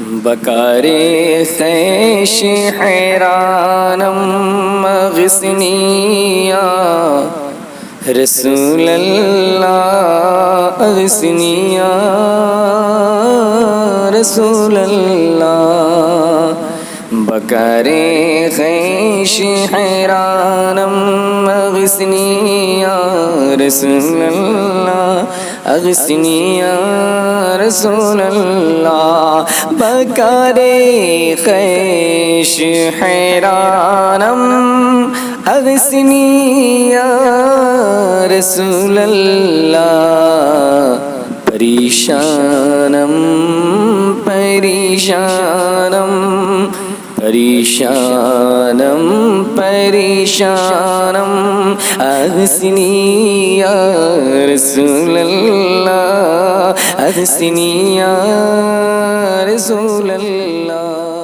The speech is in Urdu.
بکار خیش حیرانم اغثنی یا رسول اللہ اغثنی یا رسول اللہ بکار خیش حیرانم اغثنی یا رسول اللہ اغثنی یا رسول اللہ بکار خیش حیرانم اغثنی یا رسول اللہ پریشانم پریشانم پریشانم پریشانم اغثنی یا رسول اللہ اغثنی یا رسول اللہ